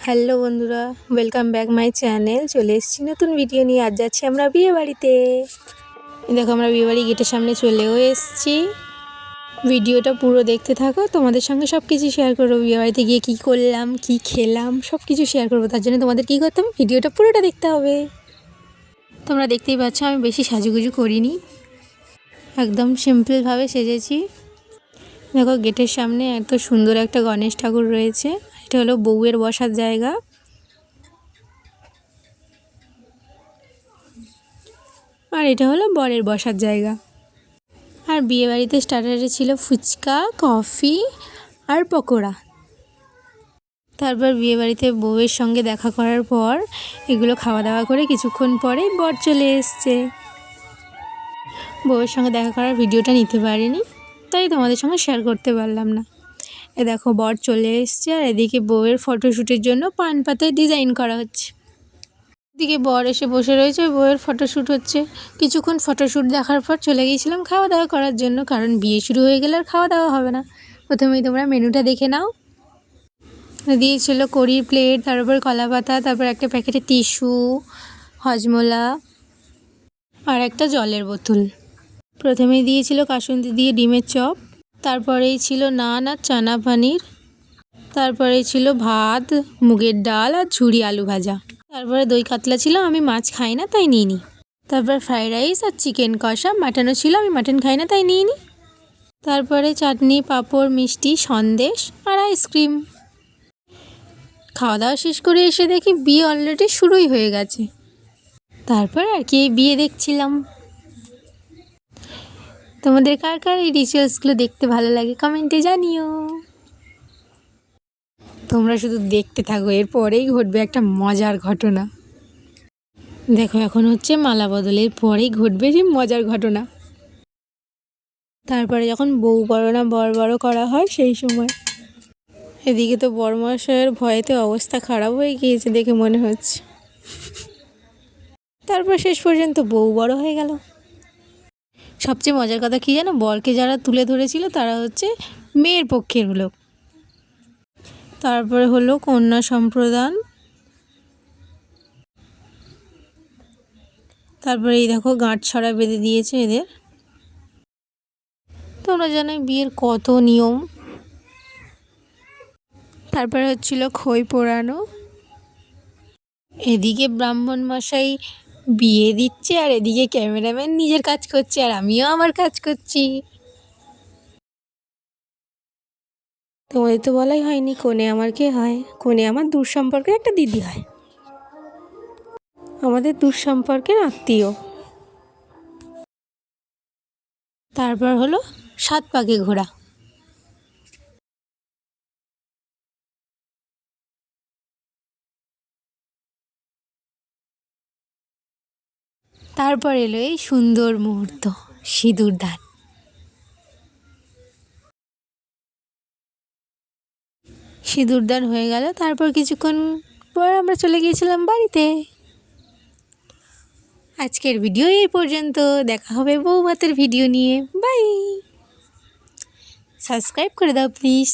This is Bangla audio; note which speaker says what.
Speaker 1: হ্যালো বন্ধুরা, ওয়েলকাম ব্যাক মাই চ্যানেল। চলে এসেছি নতুন ভিডিও নিয়ে। আজ যাচ্ছি আমরা বিয়ে বাড়িতে। দেখো আমরা বিয়ে বাড়ি গেটের সামনে চলেও এসেছি। ভিডিওটা পুরো দেখতে থাকো, তোমাদের সঙ্গে সব কিছু শেয়ার করবো। বিয়ে বাড়িতে গিয়ে কী করলাম, কী খেলাম, সব কিছু শেয়ার করবো। তার জন্য তোমাদের কী করতে হবে, ভিডিওটা পুরোটা দেখতে হবে। তোমরা দেখতেই পাচ্ছ আমি বেশি সাজুগুজু করিনি, একদম সিম্পলভাবে সেজেছি। দেখো গেটের সামনে এত সুন্দর একটা গণেশ ঠাকুর রয়েছে। এটা হলো বউয়ের বসার জায়গা। আর এটা হলো বরের বসার জায়গা। আর বিয়েবাড়িতে স্টার্টারে ছিল ফুচকা, কফি আর পকোড়া। তারপর বিয়েবাড়িতে বউয়ের সঙ্গে দেখা করার পর এগুলো খাওয়া দাওয়া করে কিছুক্ষণ পরেই বর চলে এসছে। বউয়ের সঙ্গে দেখা করার ভিডিওটা নিতে পারিনি, তাই তোমাদের সঙ্গে শেয়ার করতে পারলাম না। এ দেখো বর চলে এসছে, আর এদিকে বউয়ের ফটোশ্যুটের জন্য পান পাতায় ডিজাইন করা হচ্ছে। এদিকে বর এসে বসে রয়েছে, বউয়ের ফটোশ্যুট হচ্ছে। কিছুক্ষণ ফটোশ্যুট দেখার পর চলে গিয়েছিলাম খাওয়া দাওয়া করার জন্য, কারণ বিয়ে শুরু হয়ে গেলে আর খাওয়া দাওয়া হবে না। প্রথমেই তোমরা মেনুটা দেখে নাও। দিয়েছিল কড়ির প্লেট, তারপর কলা পাতা, তারপর একটা প্যাকেটে টিস্যু, হজমোলা আর একটা জলের বোতল। প্রথমেই দিয়েছিল কাসুন্দি দিয়ে ডিমের চপ, তারপরেই ছিল নান আর চানা পানির, তারপরেই ছিল ভাত, মুগের ডাল আর ঝুরি আলু ভাজা। তারপরে দই কাতলা ছিল, আমি মাছ খাই না তাই নিইনি। তারপর ফ্রাইড রাইস আর চিকেন কষা, মাটনও ছিল, আমি মাটন খাই না তাই নিইনি। তারপরে চাটনি, পাঁপড়, মিষ্টি, সন্দেশ আর আইসক্রিম। খাওয়া দাওয়া শেষ করে এসে দেখি বিয়ে অলরেডি শুরুই হয়ে গেছে। তারপর আর কি এই বিয়ে দেখছিলাম। তোমাদের কার কার এই রিচুয়ালসগুলো দেখতে ভালো লাগে কমেন্টে জানিও। তোমরা শুধু দেখতে থাকো, এরপরেই ঘটবে একটা মজার ঘটনা। দেখো এখন হচ্ছে মালা বদলের পরেই ঘটবে যে মজার ঘটনা। তারপরে যখন বউ বড় না বর বড় করা হয় সেই সময়। এদিকে তো বরমশাইয়ের ভয়েতে অবস্থা খারাপ হয়ে গিয়েছে দেখে মনে হচ্ছে। তারপর শেষ পর্যন্ত বউ বড় হয়ে গেল। সবচেয়ে মজার কথা কী জানো, বরকে যারা তুলে ধরেছিল তারা হচ্ছে মেয়ের পক্ষের লোক। তারপরে হলো কন্যা সম্প্রদান। তারপরে এই দেখো গাঁট ছড়া বেঁধে দিয়েছে এদের। তোমরা জানো বিয়ের কত নিয়ম। তারপরে হচ্ছিল খই পোড়ানো। এদিকে ব্রাহ্মণ মশাই বিয়ে দিচ্ছে, আর এদিকে ক্যামেরাম্যান নিজের কাজ করছে, আর আমিও আমার কাজ করছি। তোমাদের তো বলাই হয়নি কনে আমার কে হয়। কনে আমার দূর সম্পর্কের একটা দিদি হয়, আমাদের দূর সম্পর্কের আত্মীয়। তারপর হলো 7 পাকে ঘোরা। তারপর এলো এই সুন্দর মুহূর্ত, সিঁদুর দান। সিঁদুর দান হয়ে গেল, তারপর কিছুক্ষণ পর আমরা চলে গিয়েছিলাম বাড়িতে। আজকের ভিডিও এই পর্যন্ত, দেখা হবে বউ ভাতের ভিডিও নিয়ে। বাই। সাবস্ক্রাইব করে দাও প্লিজ।